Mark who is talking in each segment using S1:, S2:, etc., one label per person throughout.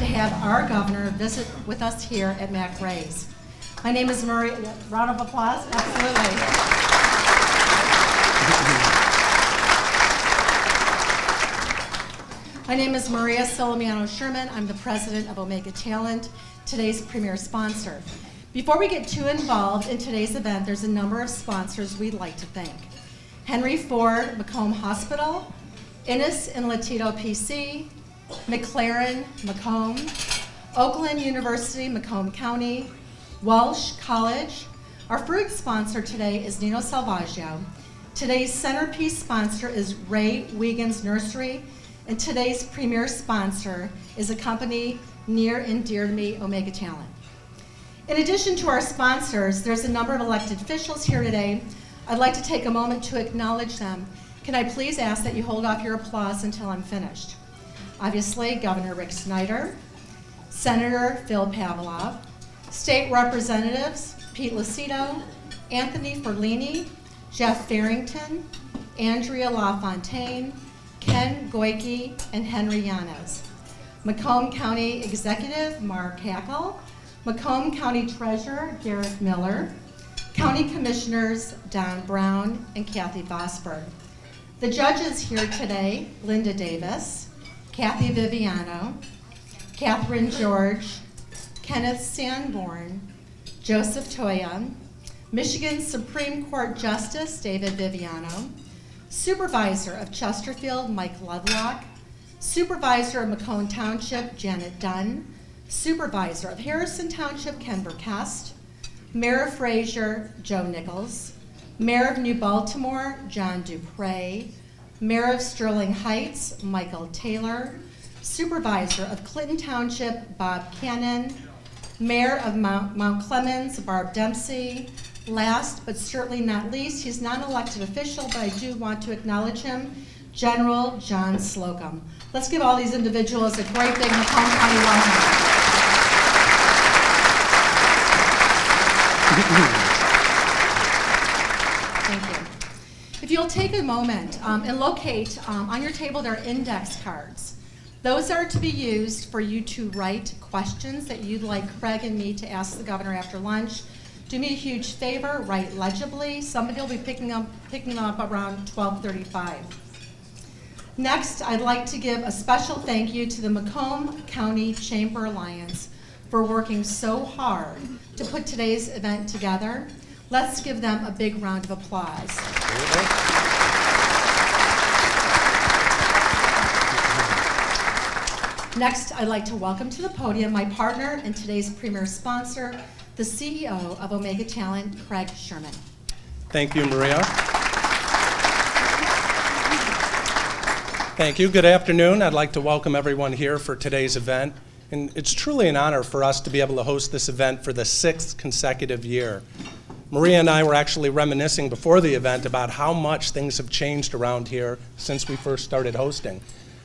S1: to have our governor visit with us here at Mac Ray's. My name is Maria. Round of applause? Absolutely. My name is Maria Solomano Sherman. I'm the president of Omega Talent, today's premier sponsor. Before we get too involved in today's event, there's a number of sponsors we'd like to thank. Henry Ford Macomb Hospital, Innis and Latito PC, McLaren Macomb, Oakland University Macomb County, Walsh College. Our fruit sponsor today is Nino Salvaggio. Today's centerpiece sponsor is Ray Wiegand's Nursery, and today's premier sponsor is a company near and dear to me, Omega Talent. In addition to our sponsors, there's a number of elected officials here today. I'd like to take a moment to acknowledge them. Can I please ask that you hold off your applause until I'm finished? Obviously, Governor Rick Snyder, Senator Phil Pavlov, State Representatives Pete Lucido, Anthony Ferlini, Jeff Farrington, Andrea LaFontaine, Ken Goike, and Henry Yanez. Macomb County Executive Mark Hackle, Macomb County Treasurer Gareth Miller, County Commissioners Don Brown and Kathy Vosberg. The judges here today, Linda Davis, Kathy Viviano, Catherine George, Kenneth Sanborn, Joseph Toya, Michigan Supreme Court Justice David Viviano, Supervisor of Chesterfield Mike Lovelock, Supervisor of Macomb Township Janet Dunn, Supervisor of Harrison Township Ken Burkest, Mayor of Fraser Joe Nichols, Mayor of New Baltimore John Dupre, Mayor of Sterling Heights Michael Taylor, Supervisor of Clinton Township Bob Cannon, Mayor of Mount Clemens Barb Dempsey. Last but certainly not least, he's not an elected official, but I do want to acknowledge him, General John Slocum. Let's give all these individuals a great big Macomb County welcome. Thank you. If you'll take a moment and locate on your table, there are index cards. Those are to be used for you to write questions that you'd like Craig and me to ask the governor after lunch. Do me a huge favor, write legibly. Somebody will be picking them up around 12:35. Next, I'd like to give a special thank you to the Macomb County Chamber Alliance for working so hard to put today's event together. Let's give them a big round of applause. Next, I'd like to welcome to the podium my partner and today's premier sponsor, the CEO of Omega Talent, Craig Sherman.
S2: Thank you, Maria. Thank you. Good afternoon. I'd like to welcome everyone here for today's event. And it's truly an honor for us to be able to host this event for the 6th consecutive year. Maria and I were actually reminiscing before the event about how much things have changed around here since we first started hosting.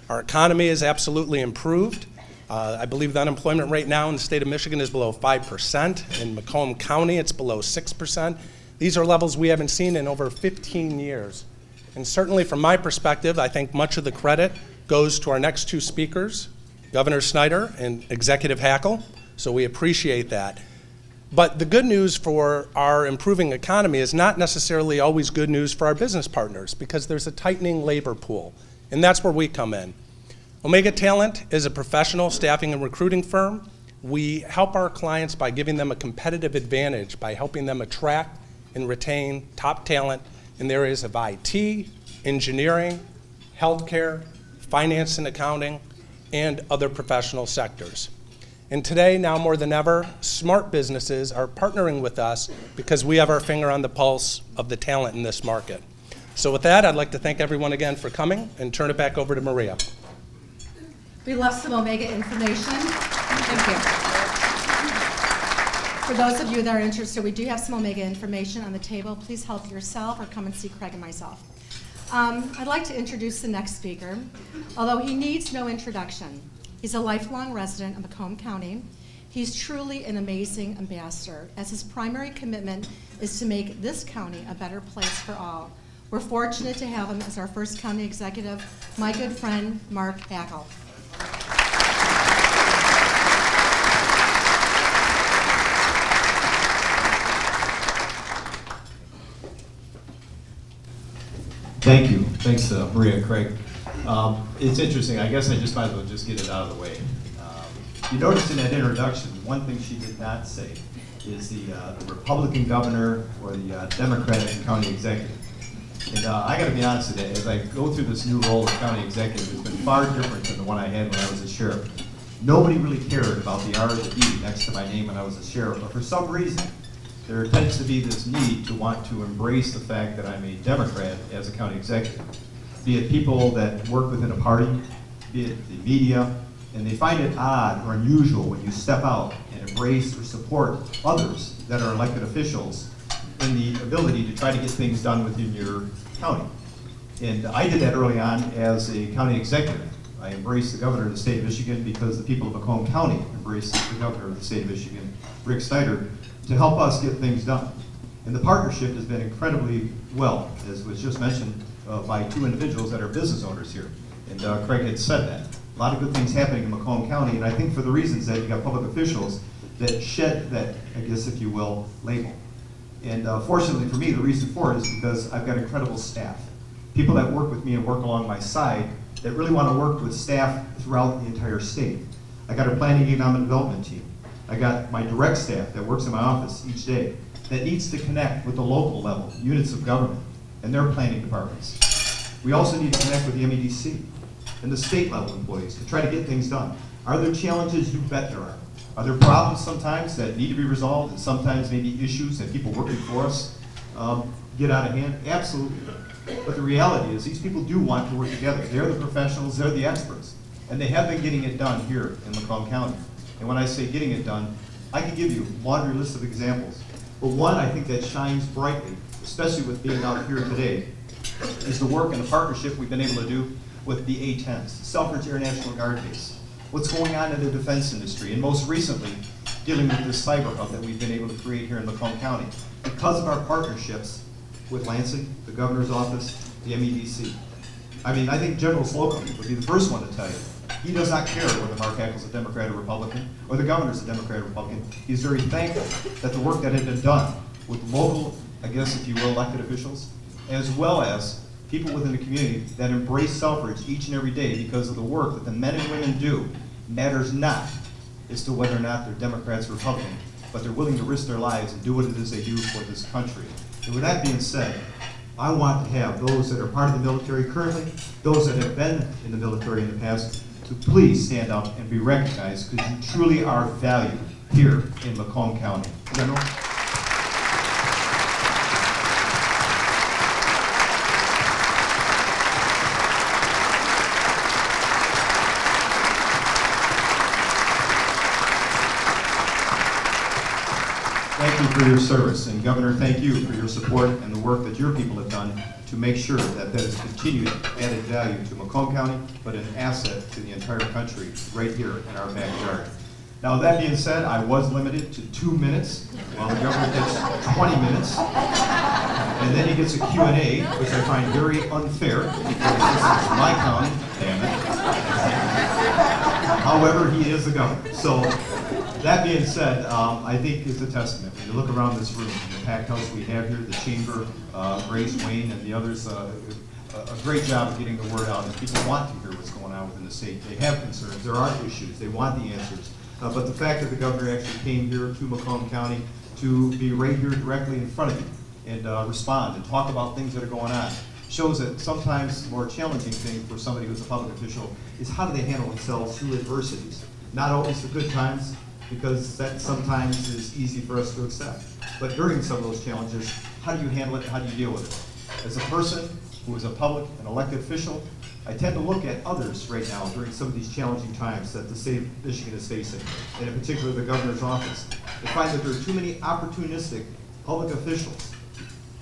S2: Our economy has absolutely improved. I believe the unemployment rate now in the state of Michigan is below 5%. In Macomb County, it's below 6%. These are levels we haven't seen in over 15 years. And certainly from my perspective, I think much of the credit goes to our next two speakers, Governor Snyder and Executive Hackle, so we appreciate that. But the good news for our improving economy is not necessarily always good news for our business partners, because there's a tightening labor pool, and that's where we come in. Omega Talent is a professional staffing and recruiting firm. We help our clients by giving them a competitive advantage by helping them attract and retain top talent in the areas of IT, engineering, healthcare, finance and accounting, and other professional sectors. And today, now more than ever, smart businesses are partnering with us because we have our finger on the pulse of the talent in this market. So with that, I'd like to thank everyone again for coming and turn it back over to Maria.
S1: We love some Omega information. Thank you. For those of you that are interested, we do have some Omega information on the table. Please help yourself or come and see Craig and myself. I'd like to introduce the next speaker, although he needs no introduction. He's a lifelong resident of Macomb County. He's truly an amazing ambassador, as his primary commitment is to make this county a better place for all. We're fortunate to have him as our first county executive, my good friend, Mark Hackle.
S3: Thank you. Thanks, Maria and Craig. It's interesting. I guess I just might as well just get it out of the way. You noticed in that introduction, one thing she did not say is the Republican governor or the Democratic county executive. And I got to be honest with you, as I go through this new role of county executive, it's been far different than the one I had when I was a sheriff. Nobody really cared about the R or the E next to my name when I was a sheriff, but for some reason, there tends to be this need to want to embrace the fact that I'm a Democrat as a county executive. Be it people that work within a party, be it the media, and they find it odd or unusual when you step out and embrace or support others that are elected officials in the ability to try to get things done within your county. And I did that early on as a county executive. I embraced the governor of the state of Michigan because the people of Macomb County embraced the governor of the state of Michigan, Rick Snyder, to help us get things done. And the partnership has been incredibly well, as was just mentioned by two individuals that are business owners here. And Craig had said that. A lot of good things happening in Macomb County, and I think for the reasons that you got public officials that shed that, I guess if you will, label. And fortunately for me, the reason for it is because I've got incredible staff. People that work with me and work along my side that really want to work with staff throughout the entire state. I got a planning and economic development team. I got my direct staff that works in my office each day that needs to connect with the local level, units of government, and their planning departments. We also need to connect with the MEDC and the state level employees to try to get things done. Are there challenges? You bet there are. Are there problems sometimes that need to be resolved, and sometimes maybe issues that people working for us get out of hand? Absolutely. But the reality is these people do want to work together. They're the professionals, they're the experts, and they have been getting it done here in Macomb County. And when I say getting it done, I can give you a laundry list of examples. But one I think that shines brightly, especially with being out here today, is the work and the partnership we've been able to do with the A-10s, Selfridge Air National Guard Base. What's going on in the defense industry, and most recently, dealing with this cyber hub that we've been able to create here in Macomb County because of our partnerships with Lansing, the governor's office, the MEDC. I mean, I think General Slocum would be the first one to tell you. He does not care whether Mark Hackle's a Democrat or Republican, or the governor's a Democrat or Republican. He's very thankful that the work that had been done with local, I guess if you will, elected officials, as well as people within the community that embrace Selfridge each and every day because of the work that the men and women do matters not as to whether or not they're Democrats or Republican, but they're willing to risk their lives and do what it is they do for this country. And with that being said, I want to have those that are part of the military currently, those that have been in the military in the past, to please stand up and be recognized because you truly are valued here in Macomb County. General? Thank you for your service, and Governor, thank you for your support and the work that your people have done to make sure that that is continued added value to Macomb County, but an asset to the entire country right here in our backyard. Now, that being said, I was limited to 2 minutes, while the governor gets 20 minutes, and then he gets a Q&A, which I find very unfair, because this is my county, damn it. However, he is the governor. So, that being said, I think it's a testament. When you look around this room, the packed house we have here, the chamber, Grace, Wayne, and the others, a great job of getting the word out. And people want to hear what's going on within the state. They have concerns. There are issues. They want the answers. But the fact that the governor actually came here to Macomb County to be right here directly in front of you and respond and talk about things that are going on shows that sometimes the more challenging thing for somebody who's a public official is how do they handle themselves through adversities. Not always the good times, because that sometimes is easy for us to accept. But during some of those challenges, how do you handle it and how do you deal with it? As a person who is a public and elected official, I tend to look at others right now during some of these challenging times that the state of Michigan is facing, and in particular the governor's office, and find that there are too many opportunistic public officials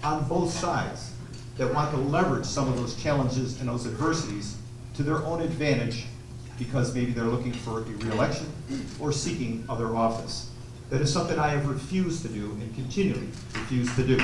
S3: on both sides that want to leverage some of those challenges and those adversities to their own advantage because maybe they're looking for a re-election or seeking other office. That is something I have refused to do and continually refuse to do.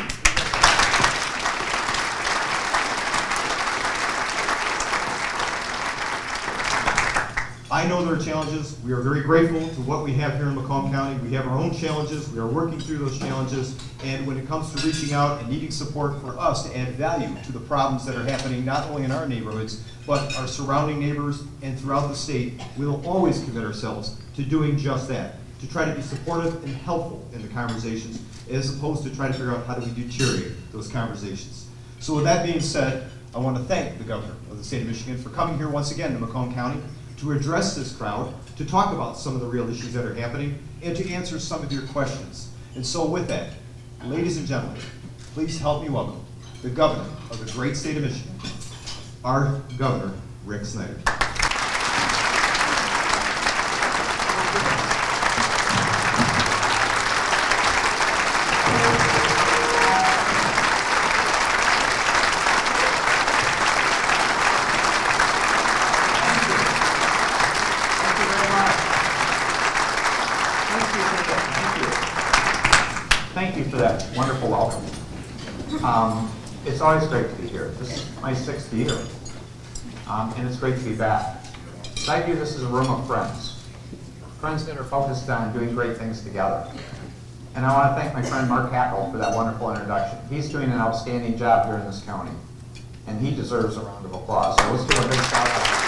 S3: I know there are challenges. We are very grateful to what we have here in Macomb County. We have our own challenges. We are working through those challenges. And when it comes to reaching out and needing support for us to add value to the problems that are happening, not only in our neighborhoods, but our surrounding neighbors and throughout the state, we will always commit ourselves to doing just that, to try to be supportive and helpful in the conversations, as opposed to trying to figure out how do we deteriorate those conversations. So with that being said, I want to thank the governor of the state of Michigan for coming here once again to Macomb County to address this crowd, to talk about some of the real issues that are happening, and to answer some of your questions. And so with that, ladies and gentlemen, please help me welcome the governor of the great state of Michigan, our Governor, Rick Snyder.
S4: Thank you for that wonderful welcome. It's always great to be here. This is my 6th year, and it's great to be back. So I view this as a room of friends, friends that are focused on doing great things together. And I want to thank my friend Mark Hackle for that wonderful introduction. He's doing an outstanding job here in this county, and he deserves a round of applause. So let's give a big shout out.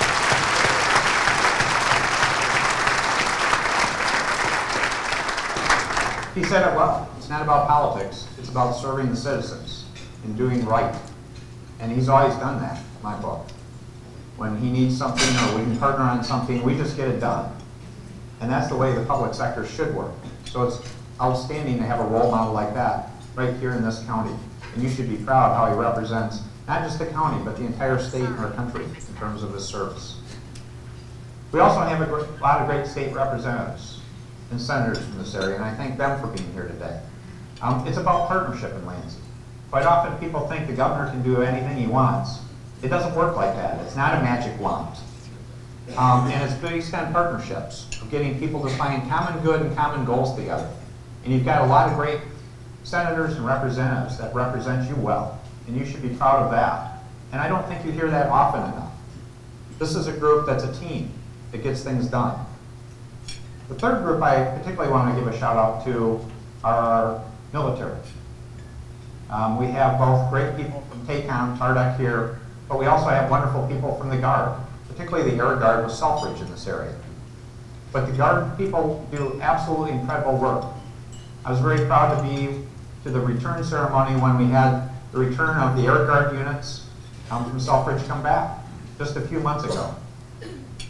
S4: He said it well. It's not about politics. It's about serving the citizens and doing right. And he's always done that, in my book. When he needs something or we can partner on something, we just get it done. And that's the way the public sector should work. So it's outstanding to have a role model like that right here in this county. And you should be proud how he represents not just the county, but the entire state and our country in terms of his service. We also have a lot of great state representatives and senators from this area, and I thank them for being here today. It's about partnership in Lansing. Quite often people think the governor can do anything he wants. It doesn't work like that. It's not a magic wand. And it's based on partnerships, of getting people to find common good and common goals together. And you've got a lot of great senators and representatives that represent you well, and you should be proud of that. And I don't think you hear that often enough. This is a group that's a team that gets things done. The third group I particularly want to give a shout out to are our military. We have both great people from TACOM, TARDEC here, but we also have wonderful people from the Guard, particularly the Air Guard with Selfridge in this area. But the Guard people do absolutely incredible work. I was very proud to be to the return ceremony when we had the return of the Air Guard units from Selfridge come back just a few months ago.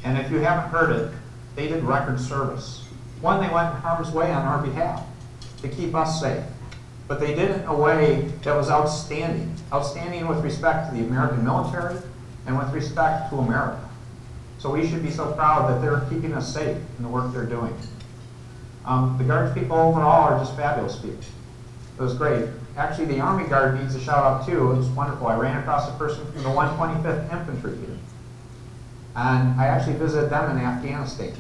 S4: And if you haven't heard it, they did record service. One, they went in harm's way on our behalf to keep us safe. But they did it in a way that was outstanding. Outstanding with respect to the American military and with respect to America. So we should be so proud that they're keeping us safe in the work they're doing. The Guards people overall are just fabulous people. It was great. Actually, the Army Guard needs a shout out too. It was wonderful. I ran across a person from the 125th Infantry here. And I actually visited them in Afghanistan.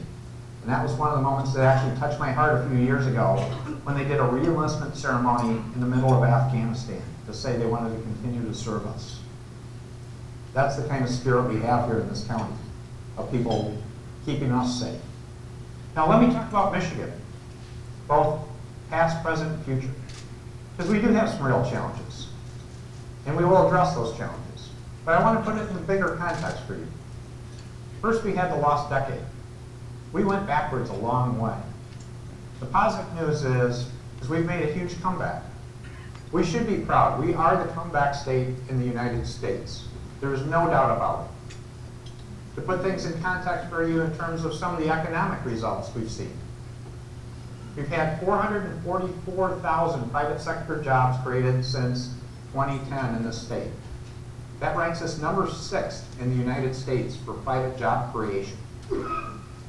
S4: And that was one of the moments that actually touched my heart a few years ago when they did a re-enlistment ceremony in the middle of Afghanistan to say they wanted to continue to serve us. That's the kind of spirit we have here in this county, of people keeping us safe. Now let me talk about Michigan, both past, present, and future. Because we do have some real challenges. And we will address those challenges. But I want to put it in a bigger context for you. First, we had the lost decade. We went backwards a long way. The positive news is we've made a huge comeback. We should be proud. We are the comeback state in the United States. There is no doubt about it. To put things in context for you in terms of some of the economic results we've seen. We've had 444,000 private sector jobs created since 2010 in this state. That ranks us number 6 in the United States for private job creation.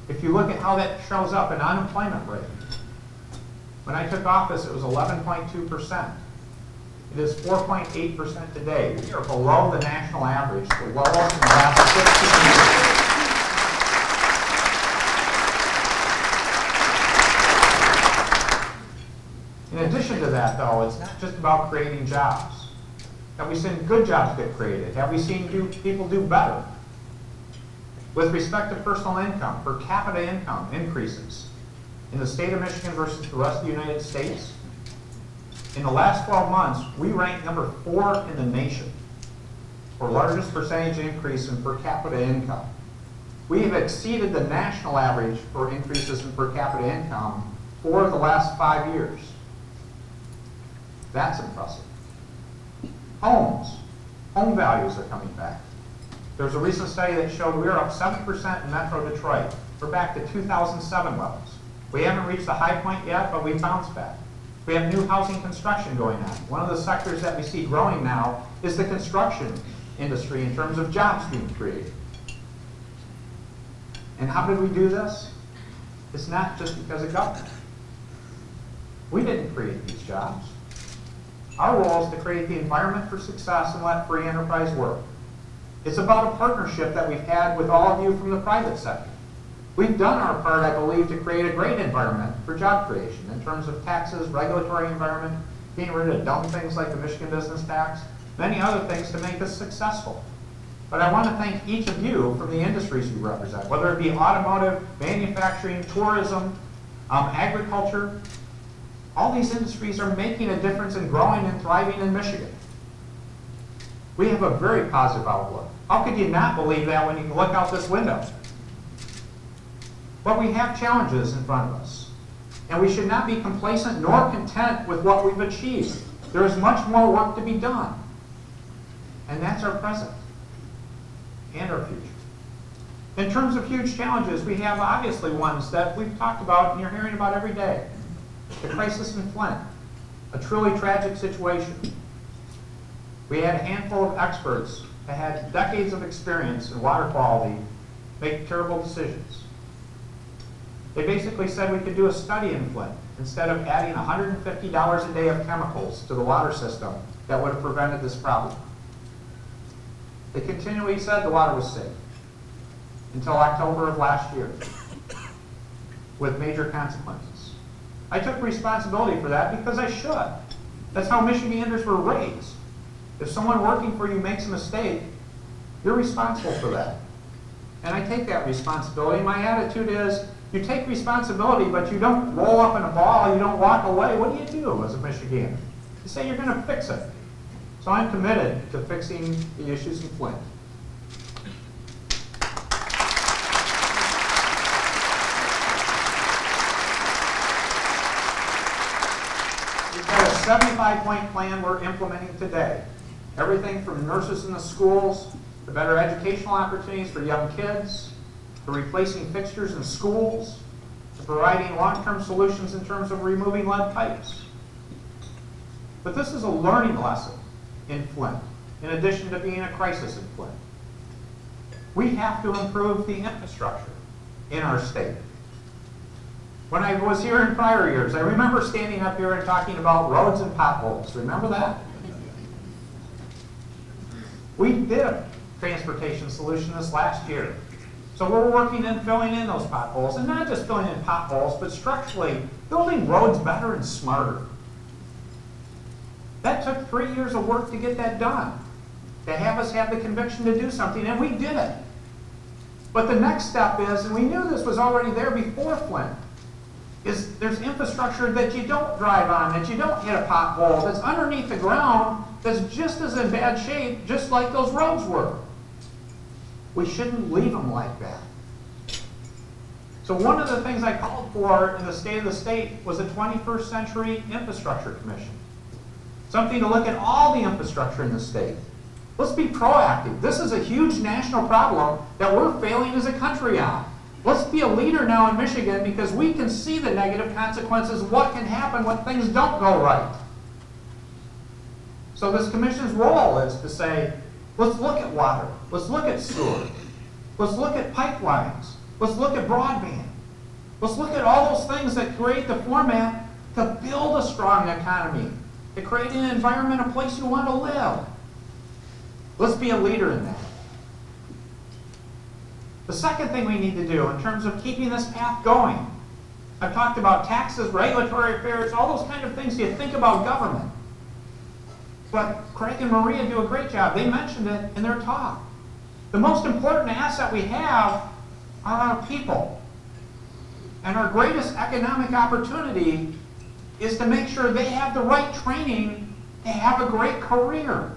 S4: If you look at how that shows up in unemployment rate, when I took office it was 11.2%. It is 4.8% today. We are below the national average, the lowest in the last 16 years. In addition to that, though, it's not just about creating jobs. Have we seen good jobs get created? Have we seen people do better? With respect to personal income, per capita income increases in the state of Michigan versus the rest of the United States, in the last 12 months, we rank number 4 in the nation for largest percentage increase in per capita income. We have exceeded the national average for increases in per capita income for the last 5 years. That's impressive. Homes. Home values are coming back. There's a recent study that showed we are up 7% in Metro Detroit. We're back to 2007 levels. We haven't reached the high point yet, but we bounced back. We have new housing construction going on. One of the sectors that we see growing now is the construction industry in terms of jobs being created. And how did we do this? It's not just because of government. We didn't create these jobs. Our role is to create the environment for success and let free enterprise work. It's about a partnership that we've had with all of you from the private sector. We've done our part, I believe, to create a great environment for job creation in terms of taxes, regulatory environment, getting rid of dumb things like the Michigan business tax, many other things to make us successful. But I want to thank each of you from the industries you represent, whether it be automotive, manufacturing, tourism, agriculture. All these industries are making a difference in growing and thriving in Michigan. We have a very positive outlook. How could you not believe that when you look out this window? But we have challenges in front of us, and we should not be complacent nor content with what we've achieved. There is much more work to be done, and that's our present and our future. In terms of huge challenges, we have obviously ones that we've talked about and you're hearing about every day. The crisis in Flint, a truly tragic situation. We had a handful of experts that had decades of experience in water quality make terrible decisions. They basically said we could do a study in Flint instead of adding $150 a day of chemicals to the water system that would have prevented this problem. They continually said the water was safe until October of last year with major consequences. I took responsibility for that because I should. That's how Michiganders were raised. If someone working for you makes a mistake, you're responsible for that. And I take that responsibility. My attitude is, you take responsibility, but you don't roll up in a ball, you don't walk away. What do you do as a Michigander? You say you're going to fix it. So I'm committed to fixing the issues in Flint. We've got a 75-point plan we're implementing today. Everything from nurses in the schools, to better educational opportunities for young kids, to replacing fixtures in schools, to providing long-term solutions in terms of removing lead pipes. But this is a learning lesson in Flint, in addition to being a crisis in Flint. We have to improve the infrastructure in our state. When I was here in prior years, I remember standing up here and talking about roads and potholes. Remember that? We did a transportation solution this last year. So we're working in filling in those potholes, and not just filling in potholes, but structurally building roads better and smarter. That took 3 years of work to get that done, to have us have the conviction to do something, and we did it. But the next step is, and we knew this was already there before Flint, is there's infrastructure that you don't drive on, that you don't hit a pothole, that's underneath the ground, that's just as in bad shape, just like those roads were. We shouldn't leave them like that. So one of the things I called for in the State of the State was a 21st Century Infrastructure Commission. Something to look at all the infrastructure in the state. Let's be proactive. This is a huge national problem that we're failing as a country on. Let's be a leader now in Michigan because we can see the negative consequences of what can happen when things don't go right. So this commission's role is to say, let's look at water. Let's look at sewer. Let's look at pipelines. Let's look at broadband. Let's look at all those things that create the format to build a strong economy, to create an environment, a place you want to live. Let's be a leader in that. The second thing we need to do in terms of keeping this path going, I've talked about taxes, regulatory affairs, all those kind of things you think about government. But Craig and Maria do a great job. They mentioned it in their talk. The most important asset we have are our people. And our greatest economic opportunity is to make sure they have the right training to have a great career.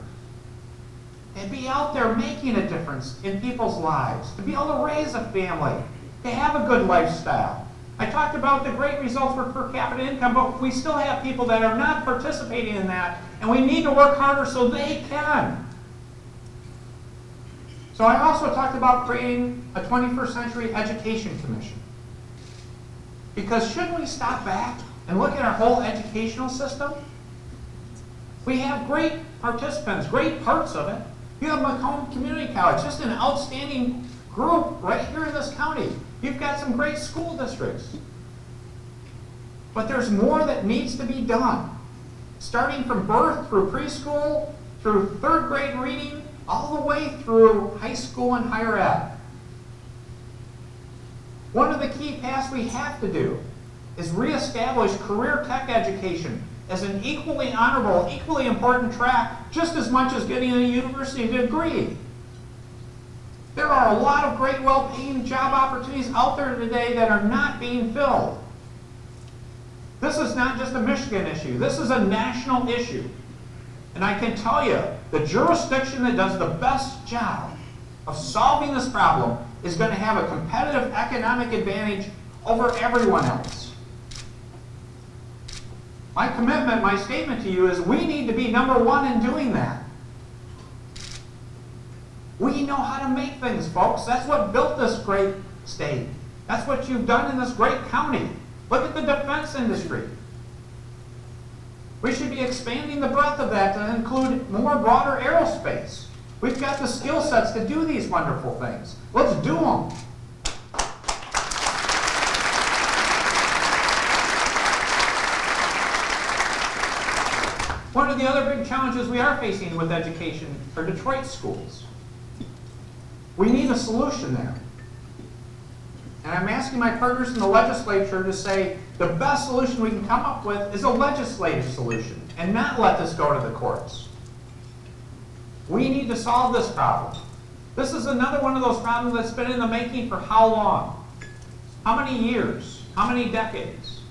S4: And be out there making a difference in people's lives, to be able to raise a family, to have a good lifestyle. I talked about the great results for per capita income, but we still have people that are not participating in that, and we need to work harder so they can. So I also talked about creating a 21st Century Education Commission. Because shouldn't we stop back and look at our whole educational system? We have great participants, great parts of it. You have Macomb Community College, just an outstanding group right here in this county. You've got some great school districts. But there's more that needs to be done. Starting from birth through preschool, through third grade reading, all the way through high school and higher ed. One of the key tasks we have to do is reestablish career tech education as an equally honorable, equally important track, just as much as getting a university degree. There are a lot of great, well-paying job opportunities out there today that are not being filled. This is not just a Michigan issue. This is a national issue. And I can tell you, the jurisdiction that does the best job of solving this problem is going to have a competitive economic advantage over everyone else. My commitment, my statement to you is we need to be number one in doing that. We know how to make things, folks. That's what built this great state. That's what you've done in this great county. Look at the defense industry. We should be expanding the breadth of that to include more broader aerospace. We've got the skill sets to do these wonderful things. Let's do them. One of the other big challenges we are facing with education are Detroit schools. We need a solution there. And I'm asking my partners in the legislature to say the best solution we can come up with is a legislative solution and not let this go to the courts. We need to solve this problem. This is another one of those problems that's been in the making for how long? How many years? How many decades?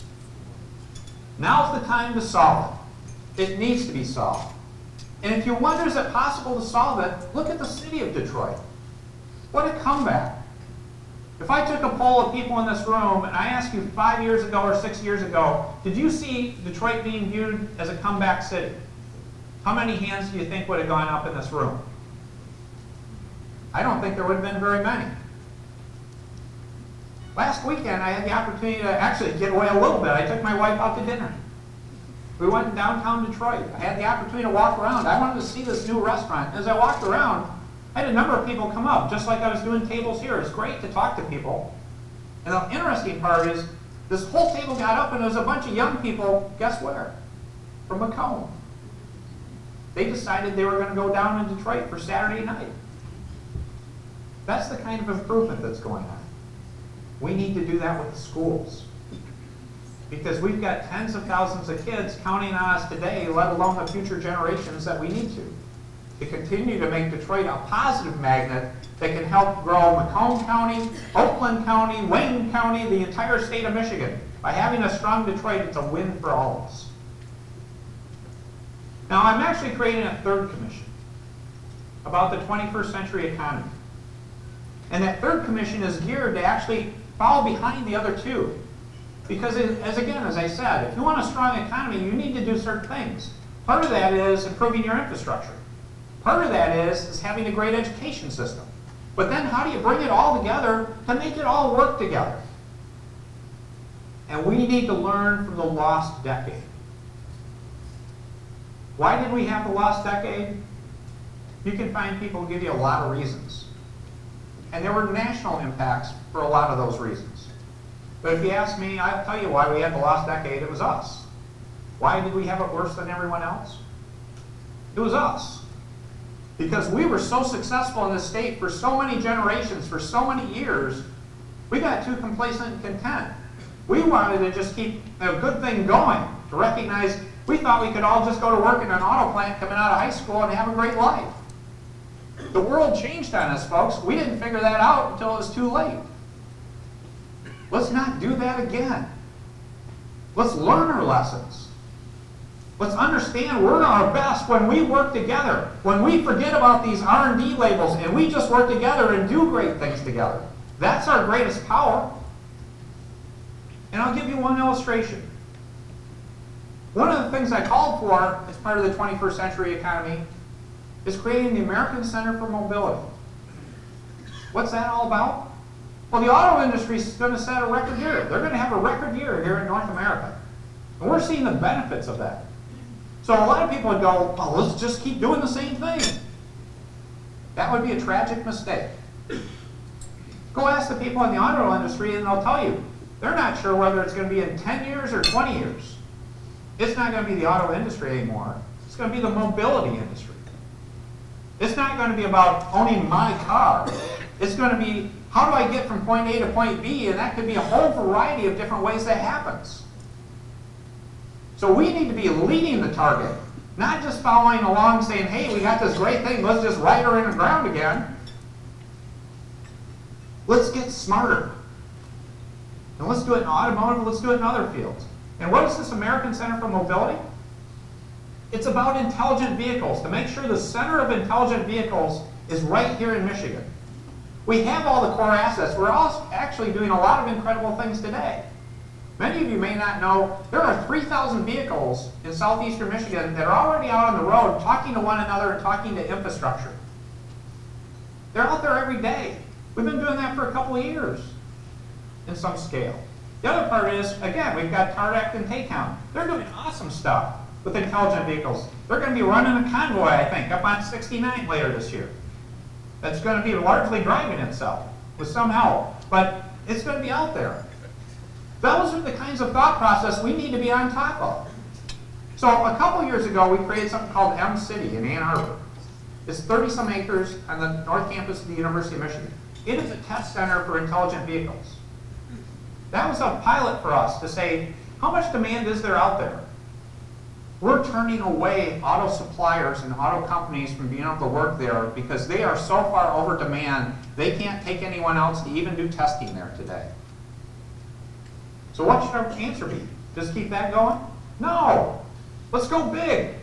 S4: Now's the time to solve it. It needs to be solved. And if you wonder, is it possible to solve it, look at the city of Detroit. What a comeback. If I took a poll of people in this room and I asked you 5 years ago or 6 years ago, did you see Detroit being viewed as a comeback city? How many hands do you think would have gone up in this room? I don't think there would have been very many. Last weekend I had the opportunity to actually get away a little bit. I took my wife out to dinner. We went to downtown Detroit. I had the opportunity to walk around. I wanted to see this new restaurant. As I walked around, I had a number of people come up, just like I was doing tables here. It's great to talk to people. And the interesting part is, this whole table got up and there was a bunch of young people, guess where? From Macomb. They decided they were going to go down in Detroit for Saturday night. That's the kind of improvement that's going on. We need to do that with the schools. Because we've got tens of thousands of kids counting on us today, let alone the future generations that we need to continue to make Detroit a positive magnet that can help grow Macomb County, Oakland County, Wayne County, the entire state of Michigan. By having a strong Detroit, it's a win for all of us. Now, I'm actually creating a third commission about the 21st century economy. And that third commission is geared to actually follow behind the other two. Because, as I said, if you want a strong economy, you need to do certain things. Part of that is improving your infrastructure. Part of that is having a great education system. But then how do you bring it all together to make it all work together? And we need to learn from the lost decade. Why did we have the lost decade? You can find people who give you a lot of reasons. And there were national impacts for a lot of those reasons. But if you ask me, I'll tell you why we had the lost decade. It was us. Why did we have it worse than everyone else? It was us. Because we were so successful in this state for so many generations, for so many years, we got too complacent and content. We wanted to just keep a good thing going, to recognize we thought we could all just go to work in an auto plant coming out of high school and have a great life. The world changed on us, folks. We didn't figure that out until it was too late. Let's not do that again. Let's learn our lessons. Let's understand we're our best when we work together, when we forget about these R&D labels and we just work together and do great things together. That's our greatest power. And I'll give you one illustration. One of the things I called for as part of the 21st century economy is creating the American Center for Mobility. What's that all about? Well, the auto industry is going to set a record year. They're going to have a record year here in North America. And we're seeing the benefits of that. So a lot of people would go, well, let's just keep doing the same thing. That would be a tragic mistake. Go ask the people in the auto industry and they'll tell you, they're not sure whether it's going to be in 10 years or 20 years. It's not going to be the auto industry anymore. It's going to be the mobility industry. It's not going to be about owning my car. It's going to be, how do I get from point A to point B? And that could be a whole variety of different ways that happens. So we need to be leading the target, not just following along saying, hey, we got this great thing, let's just ride her in the ground again. Let's get smarter. And let's do it in automotive, let's do it in other fields. And what is this American Center for Mobility? It's about intelligent vehicles, to make sure the center of intelligent vehicles is right here in Michigan. We have all the core assets. We're also actually doing a lot of incredible things today. Many of you may not know, there are 3,000 vehicles in southeastern Michigan that are already out on the road talking to one another and talking to infrastructure. They're out there every day. We've been doing that for a couple of years in some scale. The other part is, again, we've got Tardac and Taytown. They're doing awesome stuff with intelligent vehicles. They're going to be running a convoy, I think, up on 69 later this year. That's going to be largely driving itself with some help, but it's going to be out there. Those are the kinds of thought process we need to be on top of. So a couple years ago, we created something called M-City in Ann Arbor. It's 30-some acres on the north campus of the University of Michigan. It is a test center for intelligent vehicles. That was a pilot for us to say, how much demand is there out there? We're turning away auto suppliers and auto companies from being able to work there because they are so far over demand, they can't take anyone else to even do testing there today. So what should our answer be? Just keep that going? No. Let's go big.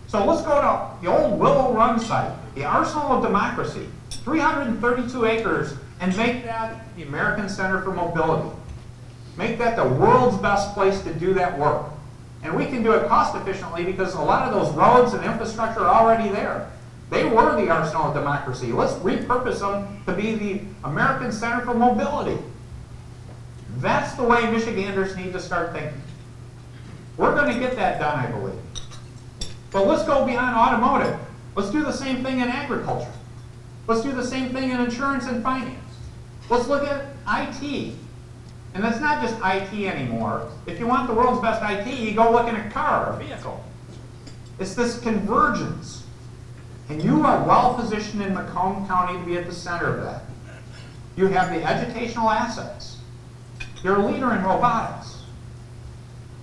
S4: So let's go to the old Willow Run site, the Arsenal of Democracy, 332 acres, and make that the American Center for Mobility. Make that the world's best place to do that work. And we can do it cost efficiently because a lot of those roads and infrastructure are already there. They were the Arsenal of Democracy. Let's repurpose them to be the American Center for Mobility. That's the way Michiganders need to start thinking. We're going to get that done, I believe. But let's go beyond automotive. Let's do the same thing in agriculture. Let's do the same thing in insurance and finance. Let's look at IT. And that's not just IT anymore. If you want the world's best IT, you go look in a car or a vehicle. It's this convergence. And you are well positioned in Macomb County to be at the center of that. You have the educational assets. You're a leader in robotics.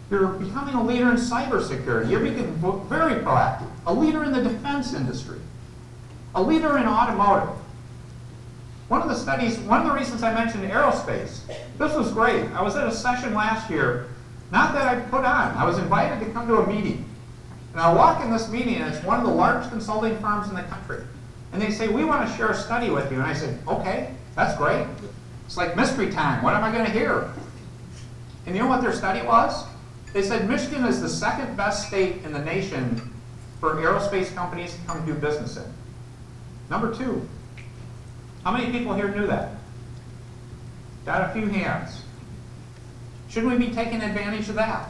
S4: You're becoming a leader in cybersecurity. You're becoming very proactive. A leader in the defense industry. A leader in automotive. One of the studies, one of the reasons I mentioned aerospace, this was great. I was at a session last year, not that I put on. I was invited to come to a meeting. And I walk in this meeting, and it's one of the largest consulting firms in the country. And they say, we want to share a study with you. And I said, okay, that's great. It's like mystery time. What am I going to hear? And you know what their study was? They said Michigan is the second best state in the nation for aerospace companies to come do business in. Number 2. How many people here knew that? Got a few hands. Shouldn't we be taking advantage of that?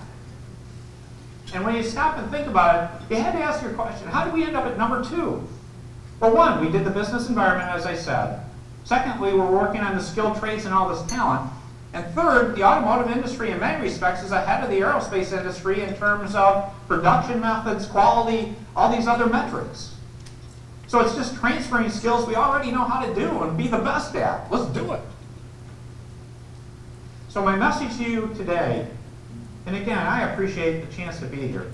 S4: And when you stop and think about it, you had to ask your question, how did we end up at number 2? Well, 1, we did the business environment, as I said. Secondly, we're working on the skilled trades and all this talent. And third, the automotive industry in many respects is ahead of the aerospace industry in terms of production methods, quality, all these other metrics. So it's just transferring skills we already know how to do and be the best at. Let's do it. So my message to you today, and again, I appreciate the chance to be here.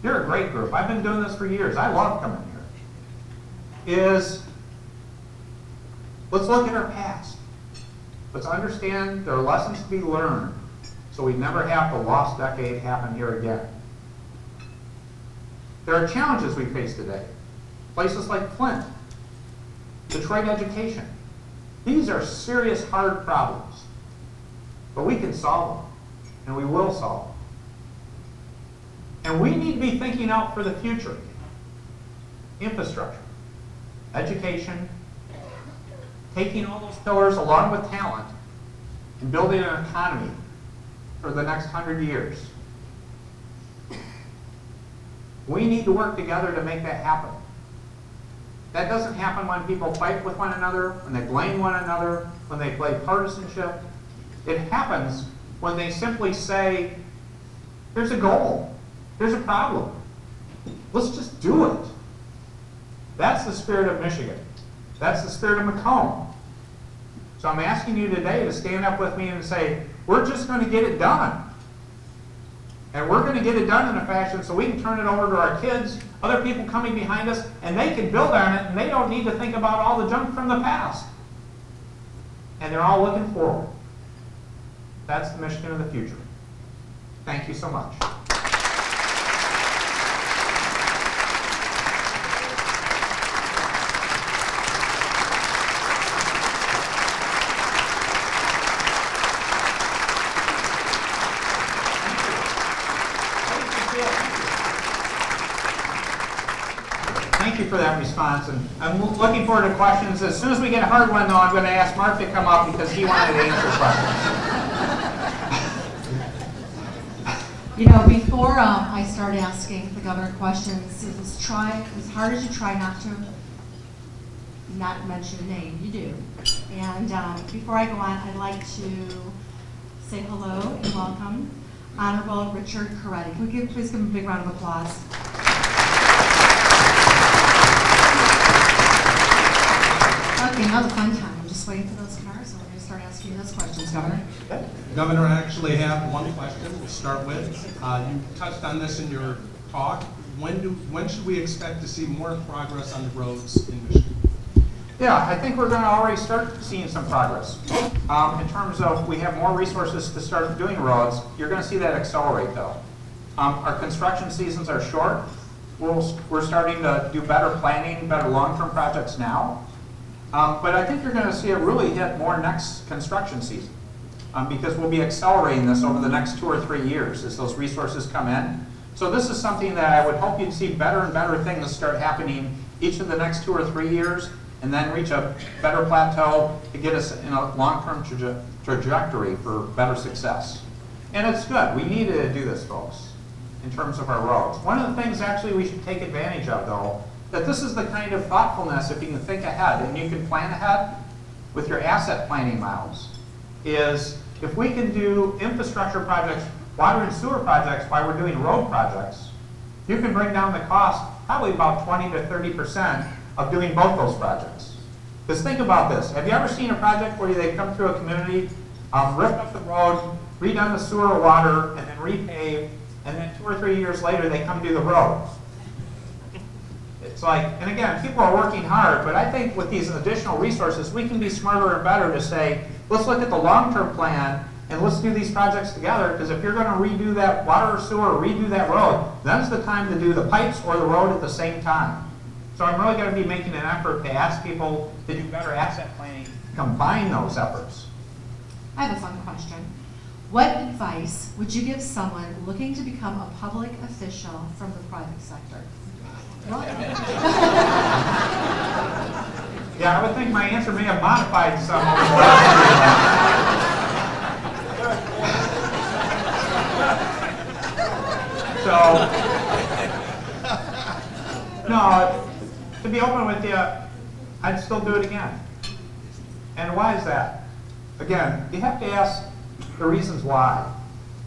S4: You're a great group. I've been doing this for years. I love coming here. is let's look at our past. Let's understand there are lessons to be learned so we never have the lost decade happen here again. There are challenges we face today. Places like Flint, Detroit education. These are serious, hard problems. But we can solve them, and we will solve them. And we need to be thinking out for the future. Infrastructure, education, taking all those pillars along with talent and building an economy for the next 100 years. We need to work together to make that happen. That doesn't happen when people fight with one another, when they blame one another, when they play partisanship. It happens when they simply say, here's a goal, here's a problem. Let's just do it. That's the spirit of Michigan. That's the spirit of Macomb. So I'm asking you today to stand up with me and say, we're just going to get it done. And we're going to get it done in a fashion so we can turn it over to our kids, other people coming behind us, and they can build on it, and they don't need to think about all the junk from the past. And they're all looking forward. That's the Michigan of the future. Thank you so much. Thank you for that response, and I'm looking forward to questions. As soon as we get a hard one, though, I'm going to ask Mark to come up because he wanted to answer questions.
S1: You know, before I start asking the governor questions, as hard as you try not mention a name, you do. And before I go on, I'd like to say hello and welcome Honorable Richard Coretti. Can we please give him a big round of applause? Okay, now the fun time. I'm just waiting for those cars, and we're going to start asking you those questions, Governor.
S2: Governor, I actually have one question to start with. You touched on this in your talk. When should we expect to see more progress on the roads in Michigan?
S4: Yeah, I think we're going to already start seeing some progress. In terms of we have more resources to start doing roads, you're going to see that accelerate, though. Our construction seasons are short. We're starting to do better planning, better long-term projects now. But I think you're going to see it really hit more next construction season because we'll be accelerating this over the next 2 or 3 years as those resources come in. So this is something that I would hope you'd see better and better things start happening each of the next 2 or 3 years and then reach a better plateau to get us in a long-term trajectory for better success. And it's good. We need to do this, folks, in terms of our roads. One of the things actually we should take advantage of, though, that this is the kind of thoughtfulness, if you can think ahead and you can plan ahead with your asset planning models, is if we can do infrastructure projects, water and sewer projects while we're doing road projects, you can bring down the cost probably about 20 to 30% of doing both those projects. Because think about this. Have you ever seen a project where they come through a community, ripped up the road, redone the sewer or water, and then repave, and then 2 or 3 years later they come do the road? It's like, and again, people are working hard, but I think with these additional resources, we can be smarter and better to say, let's look at the long-term plan and let's do these projects together, because if you're going to redo that water or sewer or redo that road, that's the time to do the pipes or the road at the same time. So I'm really going to be making an effort to ask people to do better asset planning, combine those efforts.
S1: I have a fun question. What advice would you give someone looking to become a public official from the private sector?
S4: Yeah, I would think my answer may have modified some over the last. So, no, to be open with you, I'd still do it again. And why is that? Again, you have to ask the reasons why.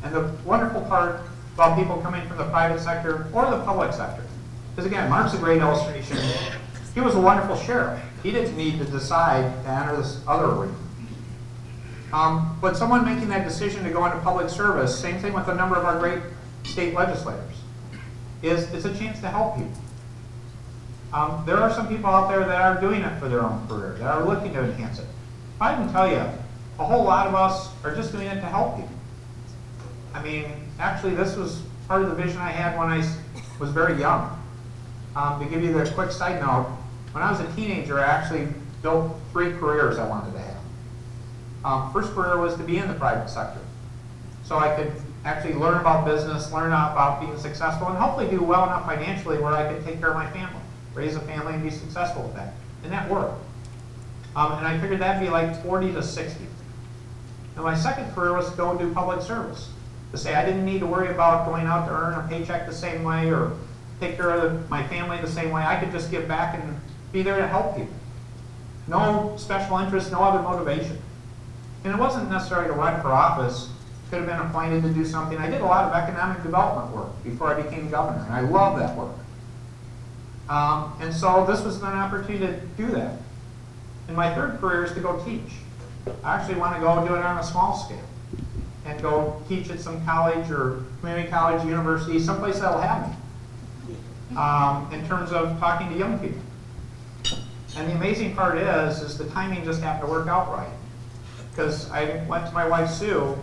S4: And the wonderful part about people coming from the private sector or the public sector, because again, Mark's a great illustration. He was a wonderful sheriff. He didn't need to decide to enter this other arena. But someone making that decision to go into public service, same thing with a number of our great state legislators, is it's a chance to help people. There are some people out there that are doing it for their own career, that are looking to enhance it. I can tell you, a whole lot of us are just doing it to help people. I mean, actually, this was part of the vision I had when I was very young. To give you the quick side note, when I was a teenager, I actually built 3 careers I wanted to have. First career was to be in the private sector. So I could actually learn about business, learn about being successful, and hopefully do well enough financially where I could take care of my family, raise a family, and be successful with that. And that worked. And I figured that'd be like 40 to 60. And my second career was to go and do public service. To say I didn't need to worry about going out to earn a paycheck the same way or take care of my family the same way. I could just give back and be there to help people. No special interest, no other motivation. And it wasn't necessarily to run for office. Could have been appointed to do something. I did a lot of economic development work before I became governor, and I love that work. And so this was an opportunity to do that. And my third career is to go teach. I actually want to go do it on a small scale and go teach at some college or community college, university, someplace that'll have me in terms of talking to young people. And the amazing part is the timing just happened to work out right. Because I went to my wife, Sue,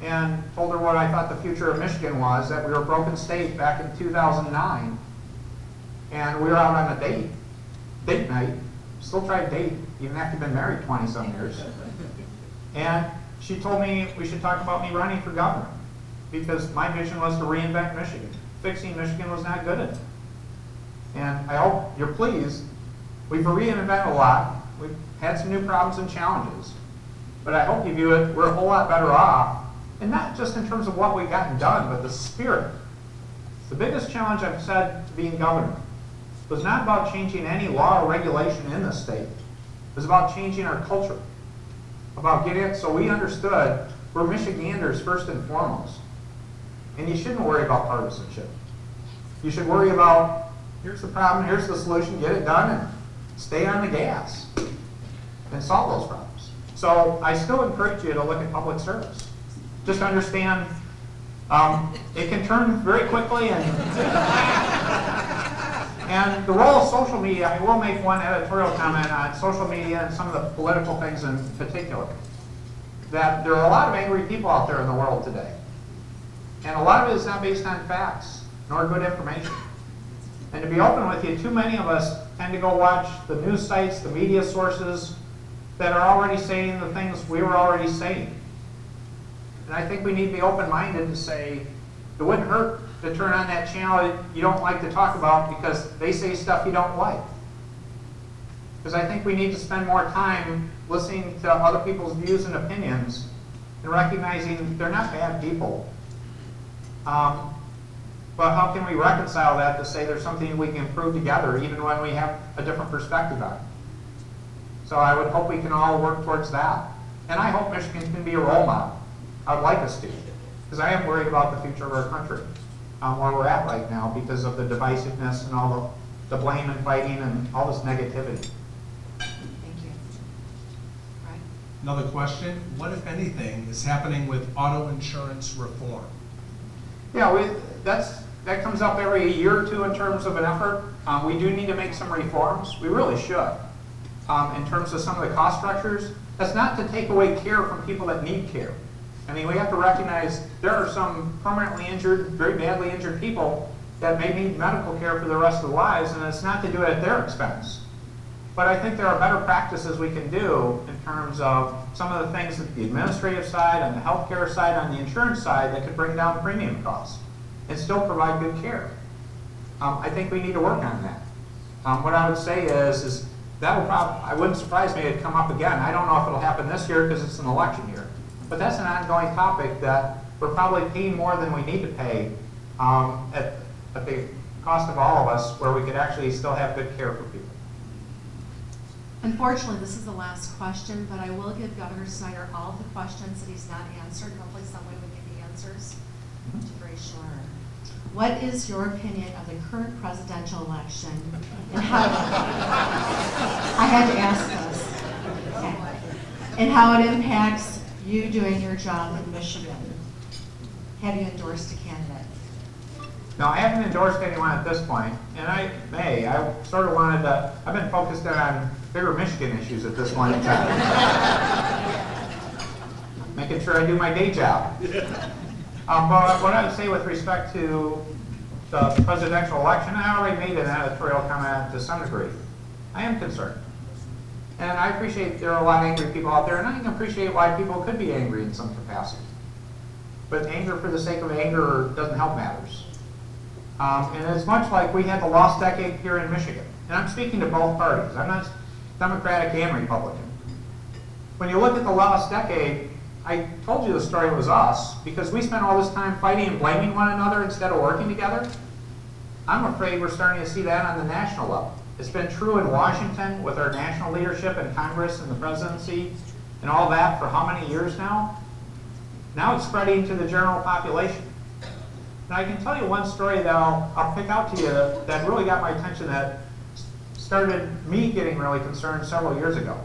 S4: and told her what I thought the future of Michigan was, that we were a broken state back in 2009. And we were out on a date night, still tried date, even after you've been married 20-some years. And she told me we should talk about me running for governor, because my vision was to reinvent Michigan. Fixing Michigan was not good enough. And I hope you're pleased. We've reinvented a lot. We've had some new problems and challenges. But I hope you view it, we're a whole lot better off. And not just in terms of what we've gotten done, but the spirit. The biggest challenge I've said to being governor was not about changing any law or regulation in the state. It was about changing our culture. About getting it so we understood we're Michiganders first and foremost. And you shouldn't worry about partisanship. You should worry about, here's the problem, here's the solution, get it done, and stay on the gas and solve those problems. So I still encourage you to look at public service. Just understand it can turn very quickly, and the role of social media, I will make one editorial comment on social media and some of the political things in particular. That there are a lot of angry people out there in the world today. And a lot of it is not based on facts, nor good information. And to be open with you, too many of us tend to go watch the news sites, the media sources that are already saying the things we were already saying. And I think we need to be open-minded to say, it wouldn't hurt to turn on that channel that you don't like to talk about because they say stuff you don't like. Because I think we need to spend more time listening to other people's views and opinions and recognizing they're not bad people. But how can we reconcile that to say there's something we can improve together even when we have a different perspective on it? So I would hope we can all work towards that. And I hope Michigan can be a role model. I would like us to. Because I am worried about the future of our country, where we're at right now because of the divisiveness and all the blame and fighting and all this negativity.
S1: Thank you. Right.
S2: Another question, what, if anything, is happening with auto insurance reform?
S4: Yeah, that comes up every year or two in terms of an effort. We do need to make some reforms. We really should. In terms of some of the cost structures, that's not to take away care from people that need care. I mean, we have to recognize there are some permanently injured, very badly injured people that may need medical care for the rest of their lives, and it's not to do it at their expense. But I think there are better practices we can do in terms of some of the things that the administrative side, on the healthcare side, on the insurance side, that could bring down premium costs and still provide good care. I think we need to work on that. What I would say is that will probably, it wouldn't surprise me if it come up again. I don't know if it'll happen this year because it's an election year. But that's an ongoing topic that we're probably paying more than we need to pay at the cost of all of us, where we could actually still have good care for people.
S1: Unfortunately, this is the last question, but I will give Governor Snyder all of the questions that he's not answered. Hopefully someone will give the answers to Ray Schler. What is your opinion of the current presidential election and how I had to ask this. Okay. And how it impacts you doing your job in Michigan? Have you endorsed a candidate?
S4: Now, I haven't endorsed anyone at this point, and I sort of wanted to, I've been focused on bigger Michigan issues at this point in time. Making sure I do my day job. But what I would say with respect to the presidential election, I already made an editorial comment to some degree. I am concerned. And I appreciate there are a lot of angry people out there, and I can appreciate why people could be angry in some capacity. But anger for the sake of anger doesn't help matters. And it's much like we had the lost decade here in Michigan. And I'm speaking to both parties. I'm not Democratic and Republican. When you look at the lost decade, I told you the story was us because we spent all this time fighting and blaming one another instead of working together. I'm afraid we're starting to see that on the national level. It's been true in Washington with our national leadership in Congress and the presidency and all that for how many years now? Now it's spreading to the general population. Now I can tell you one story that I'll pick out to you that really got my attention, that started me getting really concerned several years ago.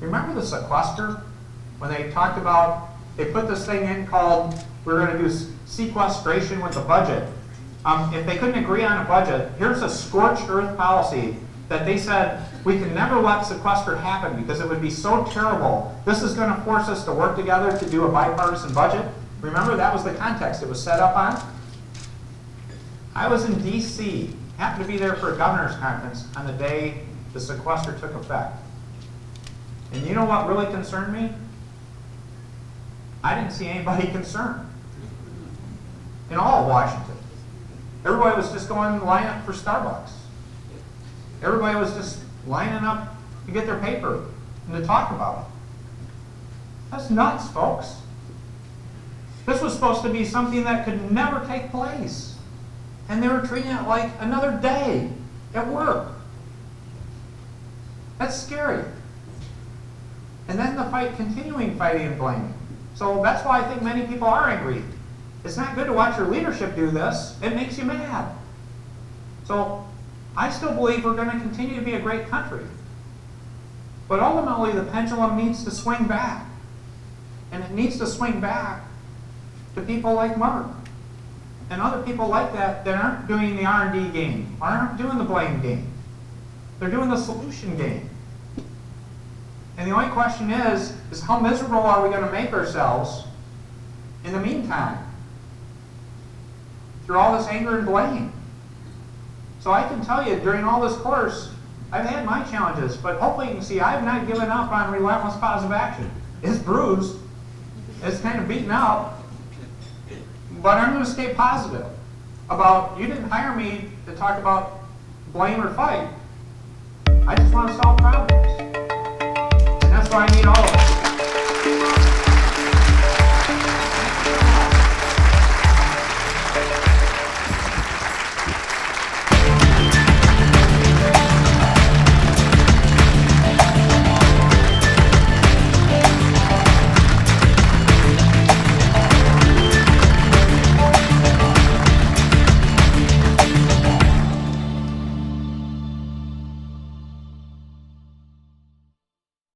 S4: Remember the sequester? When they talked about, they put this thing in called, we're going to do sequestration with the budget. If they couldn't agree on a budget, here's a scorched earth policy that they said we can never let sequester happen because it would be so terrible. This is going to force us to work together to do a bipartisan budget. Remember, that was the context it was set up on. I was in DC, happened to be there for a governor's conference on the day the sequester took effect. And you know what really concerned me? I didn't see anybody concerned in all of Washington. Everybody was just going to line up for Starbucks. Everybody was just lining up to get their paper and to talk about it. That's nuts, folks. This was supposed to be something that could never take place. And they were treating it like another day at work. That's scary. And then the fight, continuing fighting and blaming. So that's why I think many people are angry. It's not good to watch your leadership do this. It makes you mad. So I still believe we're going to continue to be a great country. But ultimately, the pendulum needs to swing back. And it needs to swing back to people like Mark and other people like that that aren't doing the R&D game, aren't doing the blame game. They're doing the solution game. And the only question is how miserable are we going to make ourselves in the meantime through all this anger and blame? So I can tell you, during all this course, I've had my challenges, but hopefully you can see I have not given up on relentless positive action. It's bruised. It's kind of beaten up. But I'm going to stay positive about, you didn't hire me to talk about blame or fight. I just want to solve problems. And that's why I need all of us.